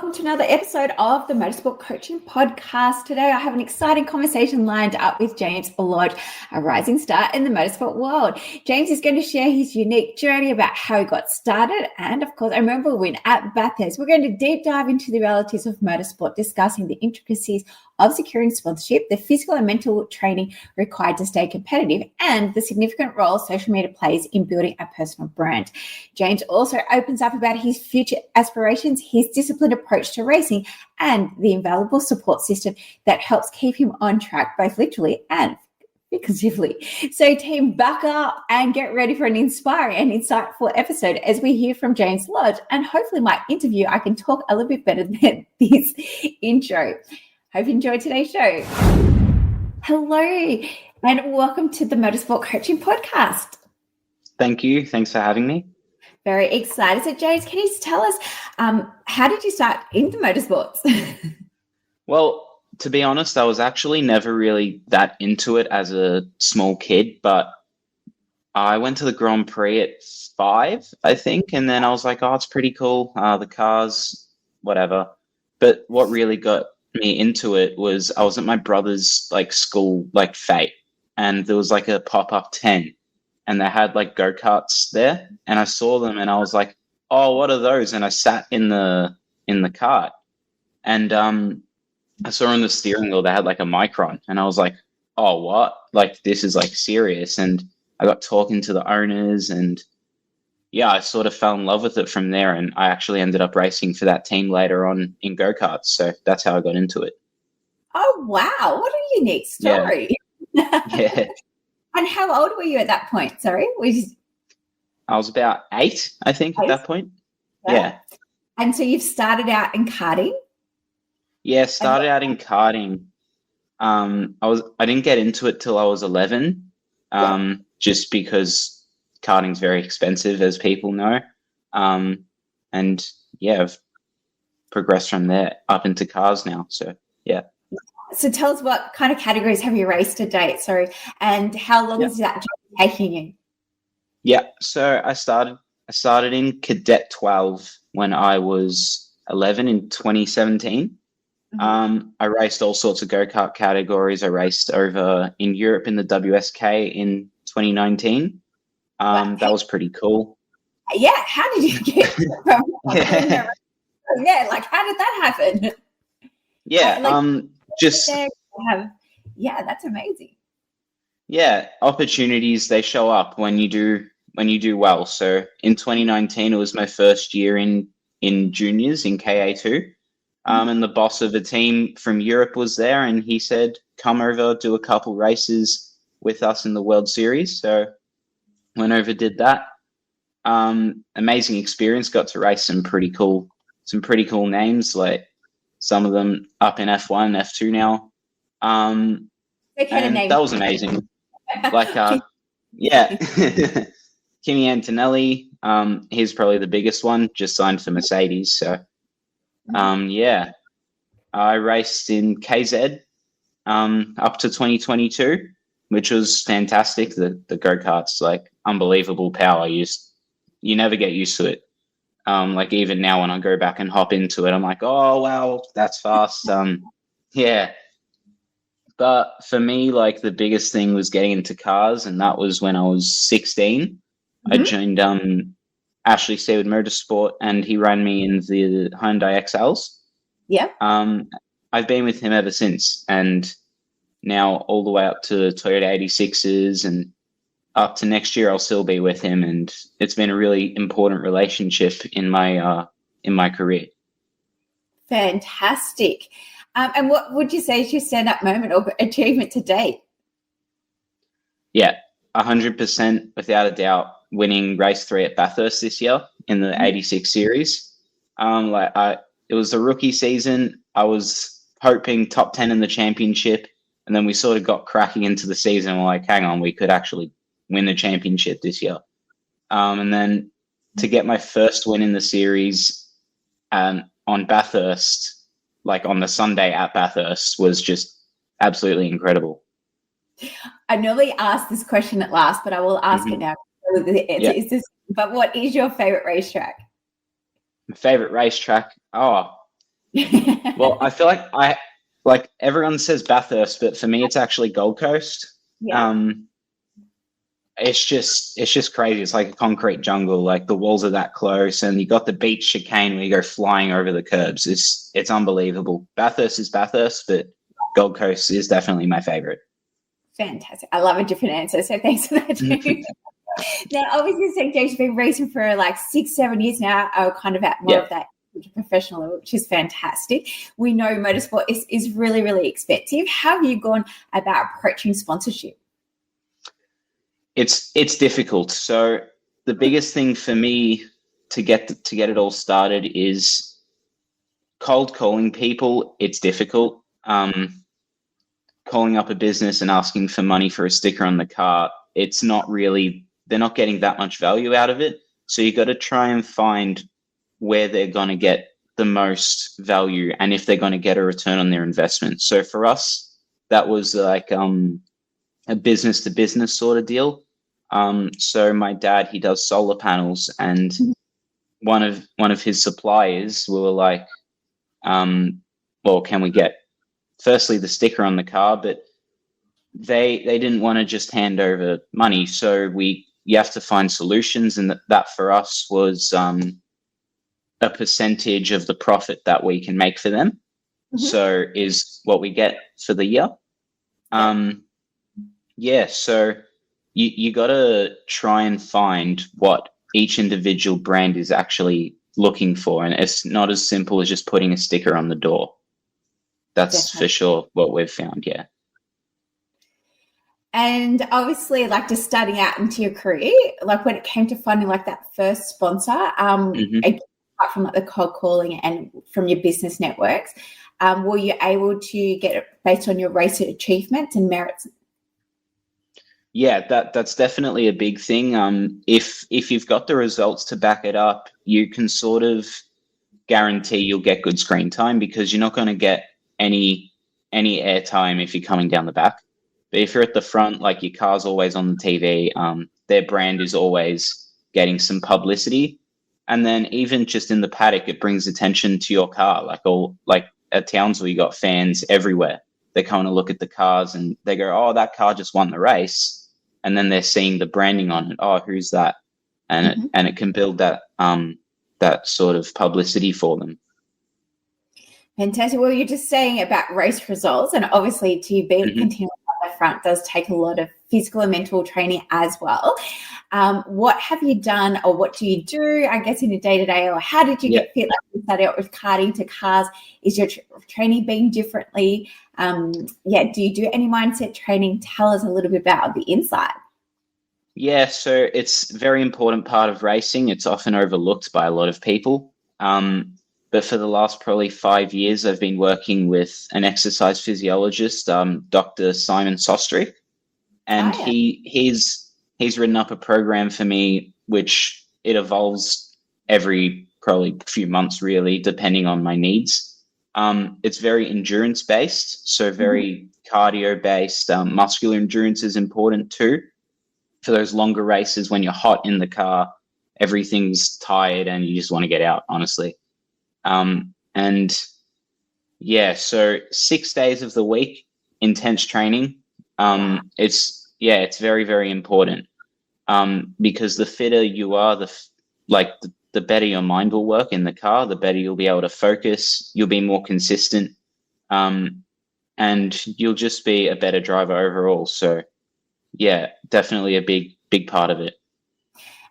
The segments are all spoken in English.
welcome to another episode of the Motorsport Coaching Podcast. Today I have an exciting conversation lined up with James Lodge, a rising star in the motorsport world. James is going to share his unique journey about how he got started and, of course, a memorable win at Bathurst. We're going to deep dive into the realities of motorsport, discussing the intricacies of securing sponsorship, the physical and mental training required to stay competitive, and the significant role social media plays in building a personal brand. James also opens up about his future aspirations, his disciplined approach to racing, and the invaluable support system that helps keep him on track, both literally and figuratively. So team, buckle up and get ready for an inspiring and insightful episode as we hear from James Lodge, and hopefully my interview, I can talk a little bit better than this intro. Hope you enjoyed today's show. Hello, and welcome to the Motorsport Coaching Podcast. Thank you. Thanks for having me. Very excited. So, James, can you tell us, how did you start into motorsports? Well, to be honest, I was actually never really that into it as a small kid, but I went to the Grand Prix at 5, I think, and then I was like, oh, it's pretty cool. The cars, whatever. But what really got me into it was I was at my brother's school fete, and there was a pop-up tent, and they had go-karts there, and I saw them and I was like, oh, what are those? And I sat in the cart, and I saw on the steering wheel they had a Micron, and I was like, oh, what? This is serious. And I got talking to the owners, and yeah, I sort of fell in love with it from there, and I actually ended up racing for that team later on in go-karts. So that's how I got into it. Oh, wow. What a unique story. Yeah. And how old were you at that point? Sorry? I was about 8, I think, at that point. Yeah. And so you've started out in karting? Yeah, started out in karting. I didn't get into it till I was 11, just because karting's very expensive, as people know. And yeah, I've progressed from there up into cars now. So yeah. So tell us, what kind of categories have you raced to date? Sorry, and how long is that taking you? Yeah, so I started in Cadet 12 when I was 11 in 2017. I raced all sorts of go-kart categories. I raced over in Europe in the WSK in 2019. That was pretty cool. Yeah, how did you get from yeah, how did that happen? Yeah, that's amazing. Yeah, opportunities, they show up when you do well. So in 2019, it was my first year in juniors in KA2. And the boss of the team from Europe was there, and he said, come over, do a couple races with us in the World Series. So went over, did that. Amazing experience, got to race some pretty cool names, some of them up in F1, F2 now. And that was amazing. Yeah. Kimi Antonelli, he's probably the biggest one, just signed for Mercedes. So, yeah, I raced in KZ up to 2022, which was fantastic. The go-karts, unbelievable power. You never get used to it. Even now when I go back and hop into it, I'm like, oh, wow, that's fast. Yeah. But for me, the biggest thing was getting into cars, and that was when I was 16. I joined Ashley Seaward Motorsport, and he ran me in the Hyundai XLs. Yeah. I've been with him ever since, and now all the way up to Toyota 86s, and up to next year I'll still be with him, and it's been a really important relationship in my career. Fantastic. And what would you say is your stand-up moment or achievement to date? Yeah, 100%, without a doubt, winning race 3 at Bathurst this year in the 86 series. It was the rookie season. I was hoping top 10 in the championship, and then we sort of got cracking into the season. We're like, hang on, we could actually win the championship this year. And then to get my first win in the series on Bathurst, on the Sunday at Bathurst, was just absolutely incredible. I normally ask this question at last, but I will ask it now. But what is your favorite racetrack? My favorite racetrack? Oh, Well, I feel like everyone says Bathurst, but for me, it's actually Gold Coast. Yeah. It's just crazy. It's like a concrete jungle. Like the walls are that close, and you got the beach chicane where you go flying over the curbs. It's unbelievable. Bathurst is Bathurst, but Gold Coast is definitely my favorite. Fantastic. I love a different answer. So thanks for that, James. Now, obviously, St. James has been racing for like 6-7 years now, kind of at more of that professional level, which is fantastic. We know motorsport is really, really expensive. How have you gone about approaching sponsorship? It's difficult. So the biggest thing for me to get it all started is cold calling people. It's difficult. Calling up a business and asking for money for a sticker on the car, it's not really, they're not getting that much value out of it. So you got to try and find where they're going to get the most value and if they're going to get a return on their investment. So for us, that was like a business to business sort of deal. So my dad, he does solar panels, and one of his suppliers, we were like, well, can we get firstly the sticker on the car, but they didn't want to just hand over money. So you have to find solutions, and that for us was a percentage of the profit that we can make for them. So is what we get for the year. So you got to try and find what each individual brand is actually looking for, and it's not as simple as just putting a sticker on the door. That's for sure what we've found, yeah. And obviously, like just starting out into your career, like when it came to finding like that first sponsor, apart from like the cold calling and from your business networks, were you able to get it based on your race achievements and merits? Yeah, that's definitely a big thing. If you've got the results to back it up, you can sort of guarantee you'll get good screen time, because you're not going to get any airtime if you're coming down the back. But if you're at the front, like your car's always on the TV, their brand is always getting some publicity. And then even just in the paddock, it brings attention to your car. Like at Townsville, you got fans everywhere. They come and look at the cars and they go, oh, that car just won the race. And then they're seeing the branding on it. Oh, who's that? And it can build that that sort of publicity for them. Fantastic. Well, you're just saying about race results, and obviously to be continuing at the front does take a lot of physical and mental training as well. What have you done, or what do you do, I guess, in a day-to-day, or how did you get fit? Like you started out with karting to cars. Is your training being differently? Do you do any mindset training? Tell us a little bit about the inside. Yeah, so it's a very important part of racing. It's often overlooked by a lot of people. But for the last probably 5 years, I've been working with an exercise physiologist, Dr. Simon Sostrick, and he's written up a program for me, which it evolves every probably few months, really, depending on my needs. It's very endurance based, so very cardio based. Muscular endurance is important too. For those longer races, when you're hot in the car, everything's tired and you just want to get out, honestly. So 6 days of the week, intense training. It's very, very important. Because the fitter you are, the better your mind will work in the car, the better you'll be able to focus, you'll be more consistent, and you'll just be a better driver overall. So yeah, definitely a big part of it.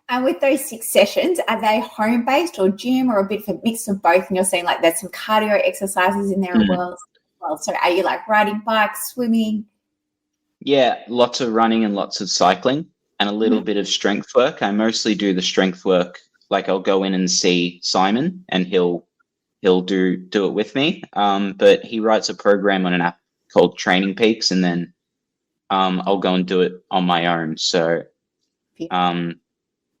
And with those 6 sessions, are they home-based or gym, or a bit of a mix of both? And you're saying like there's some cardio exercises in there as well. So are you like riding bikes, swimming? Yeah, lots of running and lots of cycling, and a little bit of strength work. I mostly do the strength work. Like I'll go in and see Simon, and he'll do it with me. But he writes a program on an app called Training Peaks, and then I'll go and do it on my own. So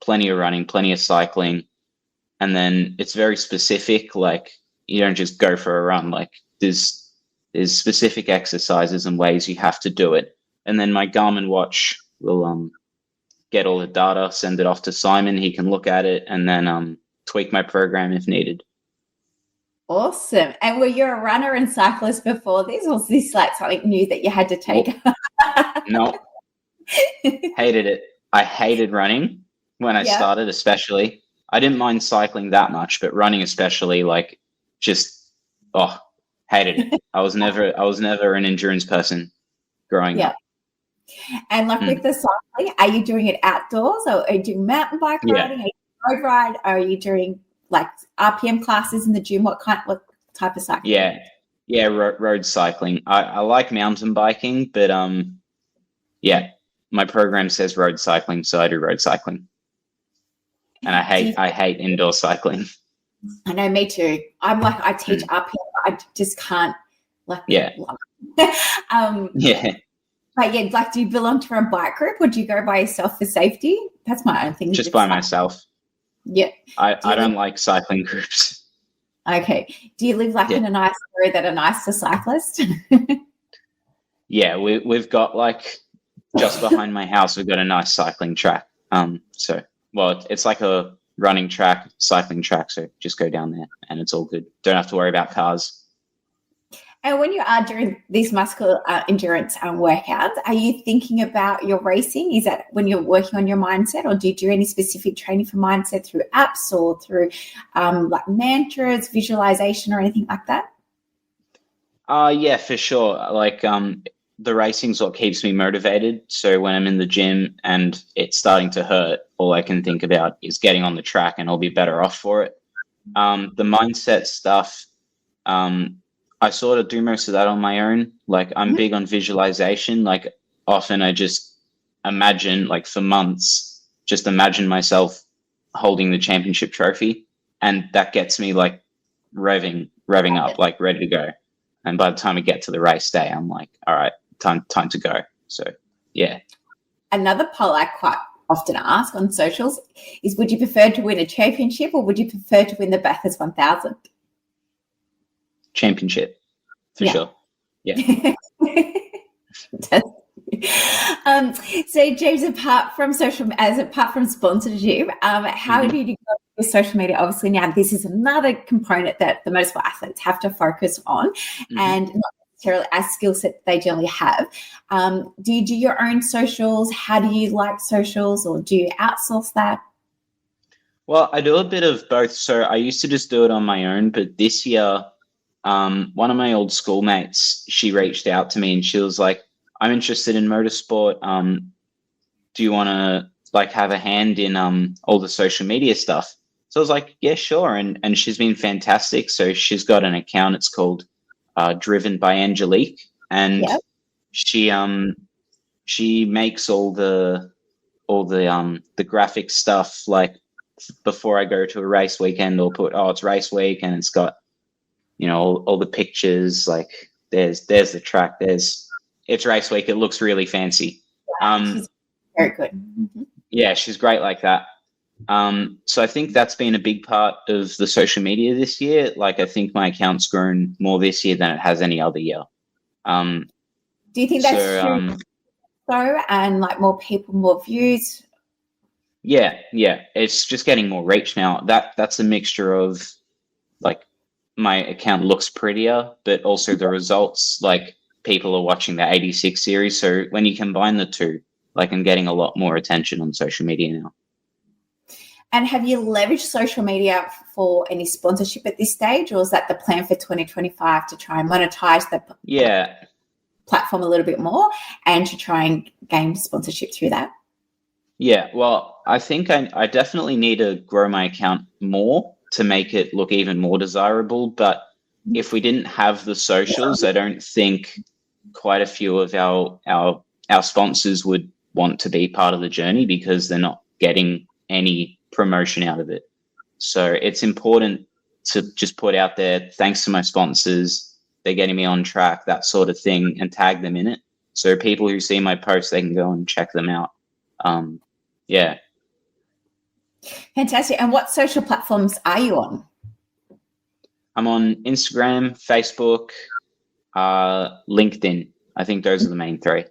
plenty of running, plenty of cycling, and then it's very specific. Like you don't just go for a run. Like there's specific exercises and ways you have to do it. And then my Garmin watch will get all the data, send it off to Simon. He can look at it and then tweak my program if needed. Awesome. And were you a runner and cyclist before this, or was this like something new that you had to take? No, hated it. I hated running when I Yeah. started, especially. I didn't mind cycling that much, but running especially, like, just hated it. I was never an endurance person growing Yeah. up. And like with the cycling, are you doing it outdoors, or are you doing mountain bike Yeah. riding? Are you road ride? Are you doing like RPM classes in the gym? What type of cycling? Yeah, road cycling. I like mountain biking, but yeah, my program says road cycling, so I do road cycling. And I hate indoor cycling. I know, me too. I'm like, I teach RPM, but I just can't Yeah. Yeah. But yeah, like, do you belong to a bike group, or do you go by yourself for safety? That's my own thing. Just by myself. Yeah. I don't like cycling groups. Okay. Do you live like in a nice area that are nice for cyclists? Yeah, we've got like just behind my house, we've got a nice cycling track. It's like a running track, cycling track. So just go down there and it's all good. Don't have to worry about cars. And when you are doing these muscular endurance workouts, are you thinking about your racing? Is that when you're working on your mindset, or do you do any specific training for mindset through apps or through like mantras, visualization, or anything like that? Yeah, for sure. Like the racing's what keeps me motivated. So when I'm in the gym and it's starting to hurt, all I can think about is getting on the track and I'll be better off for it. The mindset stuff, I sort of do most of that on my own. Like I'm big on visualization. Like often I just imagine, like for months, just imagine myself holding the championship trophy, and that gets me like revving up, like ready to go. And by the time we get to the race day, I'm like, all right, time to go. So yeah. Another poll I quite often ask on socials is, would you prefer to win a championship, or would you prefer to win the Bathurst 1000? Championship, for sure. Yeah. So James, apart from sponsorship, how do you do with social media? Obviously now this is another component that the motorsport athletes have to focus on, and not necessarily a skill set they generally have. Do you do your own socials? How do you like socials, or do you outsource that? Well, I do a bit of both. So I used to just do it on my own, but this year, one of my old schoolmates, she reached out to me and she was like, I'm interested in motorsport. Do you want to like have a hand in all the social media stuff? So I was like, yeah, sure. And she's been fantastic. So she's got an account. It's called Driven by Angelique, and she makes all the graphic stuff. Like before I go to a race weekend, or put, it's race week, and it's got, you know, all the pictures. Like there's the track. It's race week. It looks really fancy. She's very good. Yeah, she's great like that. So I think that's been a big part of the social media this year. Like I think my account's grown more this year than it has any other year. Do you think that's true? And like more people, more views? Yeah. It's just getting more reach now. That's a mixture of like my account looks prettier, but also the results, like people are watching the 86 series. So when you combine the two, like I'm getting a lot more attention on social media now. And have you leveraged social media for any sponsorship at this stage, or is that the plan for 2025 to try and monetize the platform a little bit more and to try and gain sponsorship through that? Yeah, well, I think I definitely need to grow my account more to make it look even more desirable. But if we didn't have the socials, I don't think quite a few of our sponsors would want to be part of the journey, because they're not getting any promotion out of it. So it's important to just put out there, thanks to my sponsors, they're getting me on track, that sort of thing, and tag them in it. So people who see my posts, they can go and check them out. Yeah. Fantastic. And what social platforms are you on? I'm on Instagram, Facebook, LinkedIn. I think those are the main three.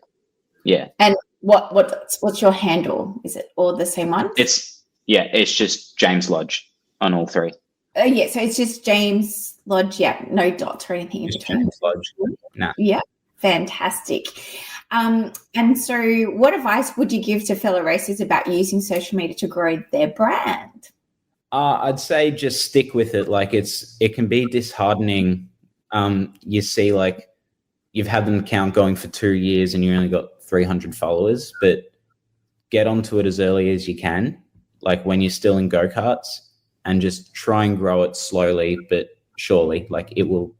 Yeah. And what's your handle? Is it all the same one? It's just James Lodge on all three. So it's just James Lodge, yeah, no dots or anything in Just between. James Lodge. No. Yeah, fantastic. And so what advice would you give to fellow racers about using social media to grow their brand? I'd say just stick with it. Like it can be disheartening. You see, like you've had an account going for 2 years and you only got 300 followers, but get onto it as early as you can, like when you're still in go-karts, and just try and grow it slowly but surely. Like it will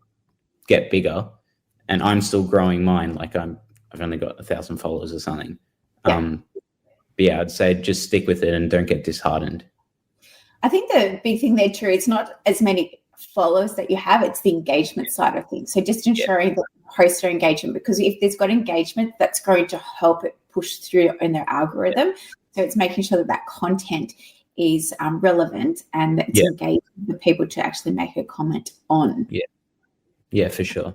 get bigger, and I'm still growing mine. Like I've only got 1,000 followers or something. Yeah. But yeah, I'd say just stick with it and don't get disheartened. I think the big thing there too, it's not as many followers that you have, it's the engagement side of things. So just ensuring that posts are engagement, because if there's got engagement, that's going to help it push through in their algorithm. So it's making sure that that content is relevant and that it's engaging the people to actually make a comment on. Yeah, for sure.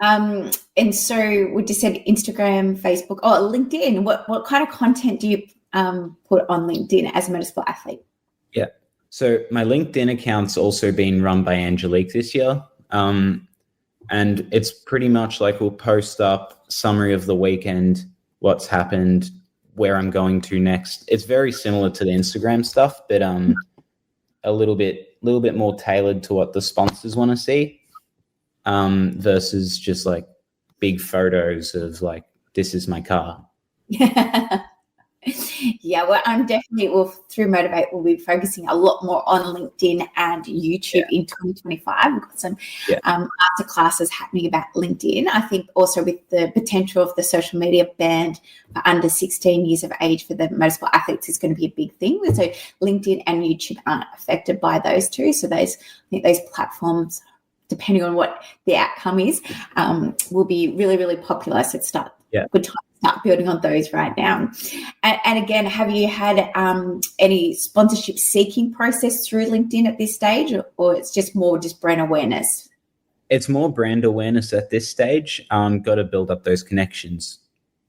And so we just said Instagram, Facebook, LinkedIn. What kind of content do you put on LinkedIn as a motorsport athlete? Yeah. So my LinkedIn account's also been run by Angelique this year. And it's pretty much like we'll post up summary of the weekend, what's happened, where I'm going to next. It's very similar to the Instagram stuff, but a little bit more tailored to what the sponsors want to see, versus just like big photos of like, this is my car. Yeah, well, I'm definitely through Motivate, we'll be focusing a lot more on LinkedIn and YouTube in 2025. We've got some after classes happening about LinkedIn. I think also with the potential of the social media ban for under 16 years of age for the motorsport athletes is going to be a big thing. So LinkedIn and YouTube aren't affected by those two. So I think those platforms, depending on what the outcome is, will be really, really popular. So it's good time to start building on those right now. And again, have you had any sponsorship seeking process through LinkedIn at this stage, or it's just more brand awareness? It's more brand awareness at this stage. Got to build up those connections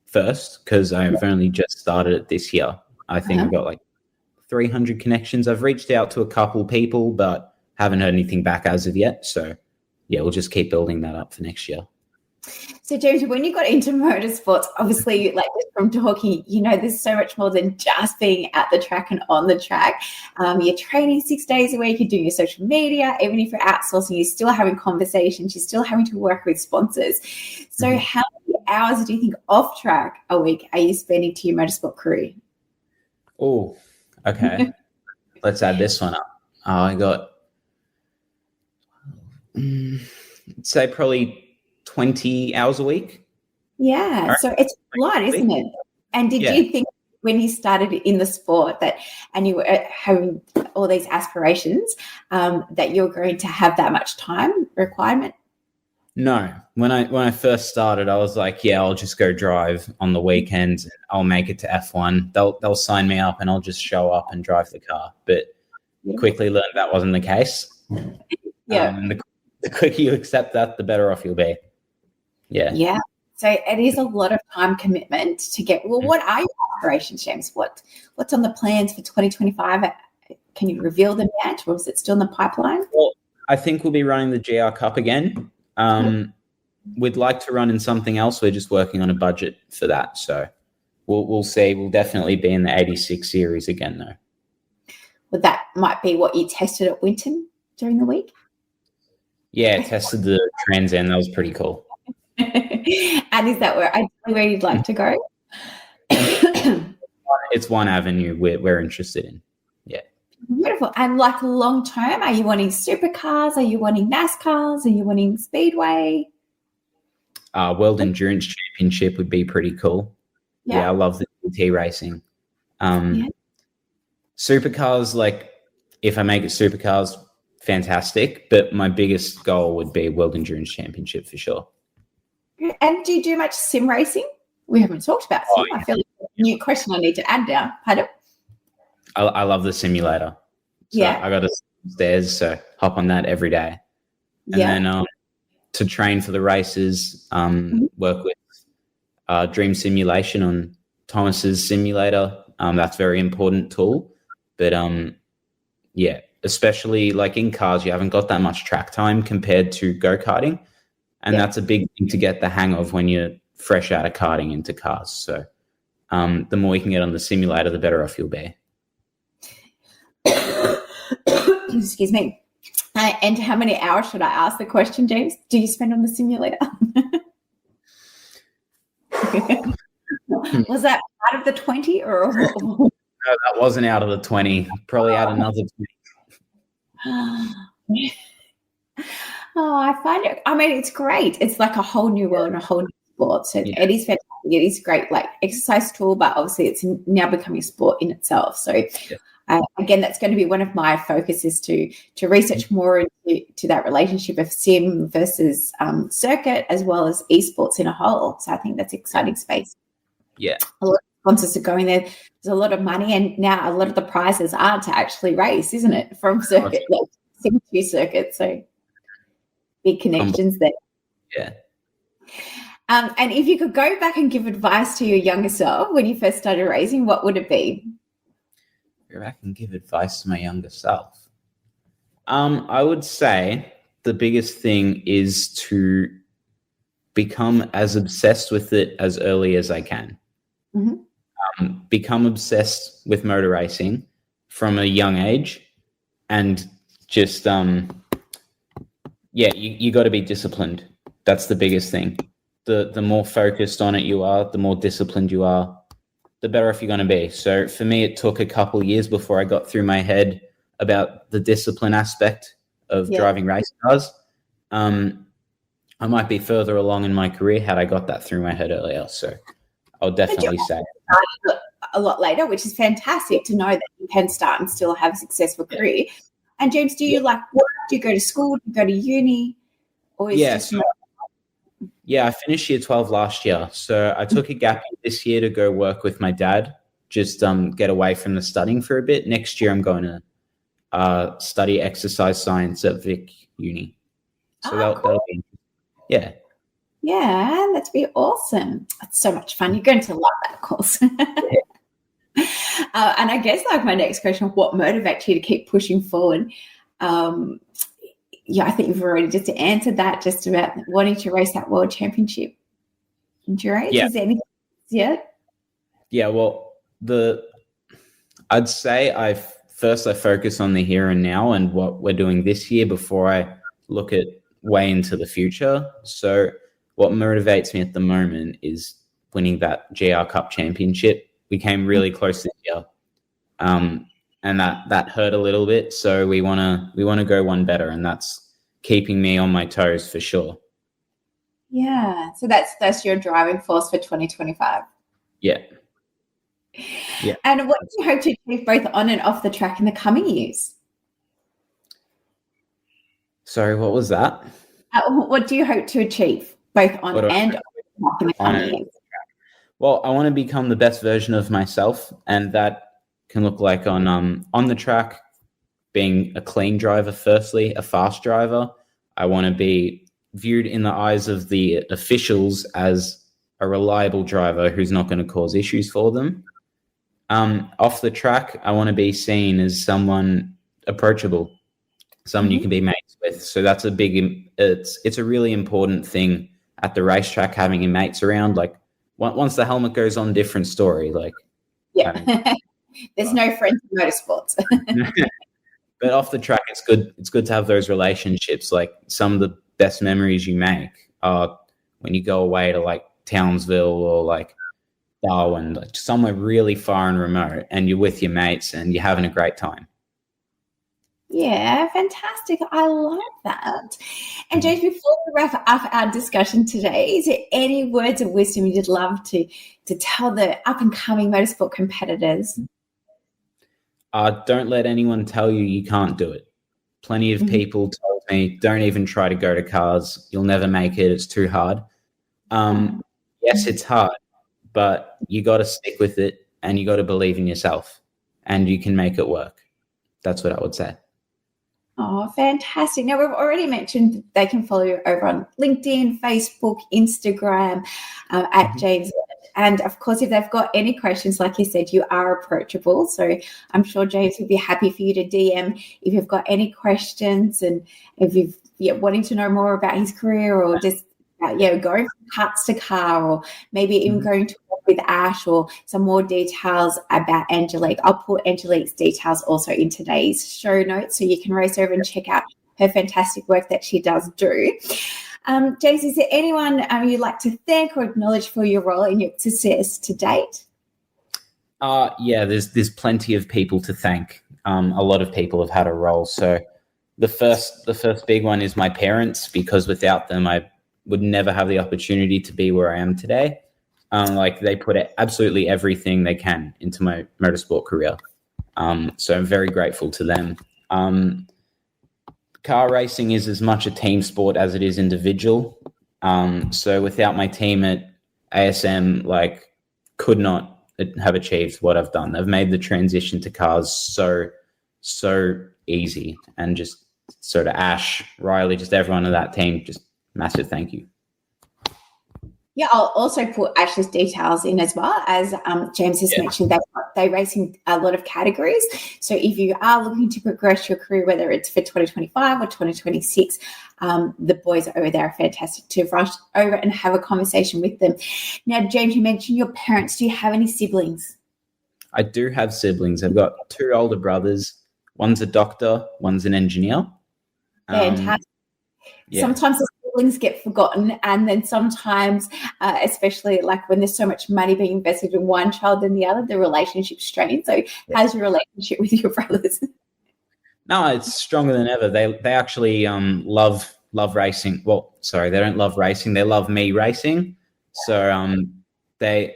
first, because I've only just started it this year. I think I've got like 300 connections. I've reached out to a couple people, but haven't heard anything back as of yet. So yeah, we'll just keep building that up for next year. So James, when you got into motorsports, obviously, like from talking, there's so much more than just being at the track and on the track. You're training 6 days a week, you're doing your social media, even if you're outsourcing, you're still having conversations, you're still having to work with sponsors. So how many hours do you think off track a week are you spending to your motorsport career? Oh, okay. Let's add this one up. I got, say probably 20 hours a week. Yeah, right. So it's a lot, isn't it? And did you think when you started in the sport and you were having all these aspirations, that you're going to have that much time requirement? No. When I first started, I was like, I'll just go drive on the weekends and I'll make it to F1. They'll sign me up and I'll just show up and drive the car. But quickly learned that wasn't the case. And the quicker you accept that, the better off you'll be. Yeah. So it is a lot of time commitment to get. Well, what are your aspirations, James? What's on the plans for 2025? Can you reveal them yet, or is it still in the pipeline? Well, I think we'll be running the GR Cup again. We'd like to run in something else. We're just working on a budget for that. So we'll see. We'll definitely be in the 86 series again, though. Well, that might be what you tested at Winton during the week. Yeah, tested the Trans Am. That was pretty cool. And is that where you'd like to go? It's one avenue we're interested in. Yeah. Beautiful. And like long term, are you wanting supercars? Are you wanting NASCARs? Are you wanting Speedway? World Endurance Championship would be pretty cool. Yeah, I love the GT racing. Supercars, like if I make it supercars, fantastic. But my biggest goal would be World Endurance Championship for sure. And do you do much sim racing? We haven't talked about sim. I feel like a new question I need to add now. Pardon? I love the simulator. So I got stairs, so hop on that every day. And then to train for the races, work with Dream Simulation on Thomas's simulator. That's a very important tool. But especially like in cars, you haven't got that much track time compared to go-karting. And that's a big thing to get the hang of when you're fresh out of karting into cars. So the more you can get on the simulator, the better off you'll be. Excuse me. And how many hours should I ask the question, James? Do you spend on the simulator? Was that out of the 20 or? No, that wasn't out of the 20. Probably out another 20. I find it, I mean, it's great. It's like a whole new world and a whole new sport. So it is fantastic. It is great, like exercise tool, but obviously it's now becoming a sport in itself. So again, that's going to be one of my focuses to research more into that relationship of sim versus circuit, as well as esports in a whole. So I think that's an exciting space. Yeah. A lot of sponsors are going there. There's a lot of money, and now a lot of the prizes are to actually race, isn't it? From circuit, like sim to circuit. So big connections there. Yeah. And if you could go back and give advice to your younger self when you first started racing, what would it be? Go back and give advice to my younger self. I would say the biggest thing is to become as obsessed with it as early as I can. Mm-hmm. Become obsessed with motor racing from a young age, and just you got to be disciplined. That's the biggest thing. The more focused on it you are, the more disciplined you are, the better off you're going to be. So for me, it took a couple of years before I got through my head about the discipline aspect of driving race cars. I might be further along in my career had I got that through my head earlier. So I'll definitely say a lot later, which is fantastic to know that you can start and still have a successful career. And James, do you like work? Do you go to school? Do you go to uni? Or is I finished year 12 last year. So I took a gap this year to go work with my dad, just get away from the studying for a bit. Next year, I'm going to study exercise science at Vic Uni. So that'll be, yeah, that'd be awesome. That's so much fun. You're going to love that course. And I guess like my next question, what motivates you to keep pushing forward? I think you've already just answered that, just about wanting to race that world championship endurance. Yeah. Is there anything yet? Yeah, well, I'd say I focus on the here and now and what we're doing this year before I look at way into the future. So what motivates me at the moment is winning that GR Cup championship. We came really close this year. And that hurt a little bit. So we want to go one better, and that's keeping me on my toes for sure. Yeah. So that's your driving force for 2025. Yeah. And what do you hope to achieve both on and off the track in the coming years? Sorry, what was that? What do you hope to achieve both on and off in the coming years? Well, I want to become the best version of myself, and that can look like on the track, being a clean driver, firstly, a fast driver. I want to be viewed in the eyes of the officials as a reliable driver who's not going to cause issues for them. Off the track, I want to be seen as someone approachable, someone you can be mates with. So that's it's a really important thing at the racetrack, having your mates around. Like once the helmet goes on, different story. Like, there's no friends in motorsports. But off the track, it's good. It's good to have those relationships. Like some of the best memories you make are when you go away to like Townsville or like Darwin, like somewhere really far and remote, and you're with your mates and you're having a great time. Yeah, fantastic. I love that. And James, before we wrap up our discussion today, is there any words of wisdom you'd love to tell the up-and-coming motorsport competitors? Don't let anyone tell you can't do it. Plenty of people told me, don't even try to go to cars. You'll never make it. It's too hard. Yes, it's hard, but you got to stick with it and you got to believe in yourself and you can make it work. That's what I would say. Oh, fantastic. Now, we've already mentioned they can follow you over on LinkedIn, Facebook, Instagram, at James And of course, if they've got any questions, like you said, you are approachable. So I'm sure James would be happy for you to DM if you've got any questions, and if you've wanting to know more about his career, or just going from karts to car, or maybe even going to work with Ash, or some more details about Angelique. I'll put Angelique's details also in today's show notes, so you can race over and check out her fantastic work that she does do. James, is there anyone you'd like to thank or acknowledge for your role in your success to date? There's plenty of people to thank. A lot of people have had a role. So the first big one is my parents, because without them, I would never have the opportunity to be where I am today. They put absolutely everything they can into my motorsport career. So I'm very grateful to them. Car racing is as much a team sport as it is individual. So without my team at ASM, could not have achieved what I've done. They've made the transition to cars so easy, and just sort of Ash, Riley, just everyone on that team, just massive thank you. Yeah, I'll also put Ash's details in, as well as James has mentioned that they race in a lot of categories. So if you are looking to progress your career, whether it's for 2025 or 2026, the boys over there are fantastic to rush over and have a conversation with them. Now, James, you mentioned your parents. Do you have any siblings? I do have siblings. I've got 2 older brothers. One's a doctor, one's an engineer. Fantastic. Sometimes the siblings get forgotten, and then sometimes, especially when there's so much money being invested in one child than the other, the relationship's strained. So how's your relationship with your brothers? No, it's stronger than ever. They actually love racing. Well, sorry, they don't love racing. They love me racing. So they're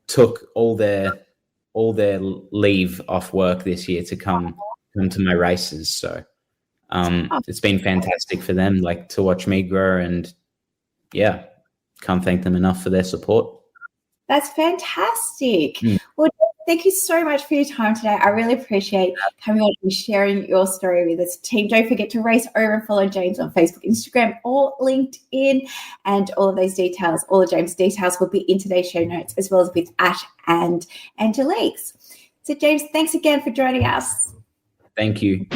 took all their leave off work this year to come to my races. So it's been fantastic for them, to watch me grow, and can't thank them enough for their support. That's fantastic. Well, thank you so much for your time today. I really appreciate coming on and sharing your story with us. Team, don't forget to race over and follow James on Facebook, Instagram, or LinkedIn, and all of those details, all of James' details will be in today's show notes, as well as with Ash and Angelique's. So, James, thanks again for joining us. Thank you.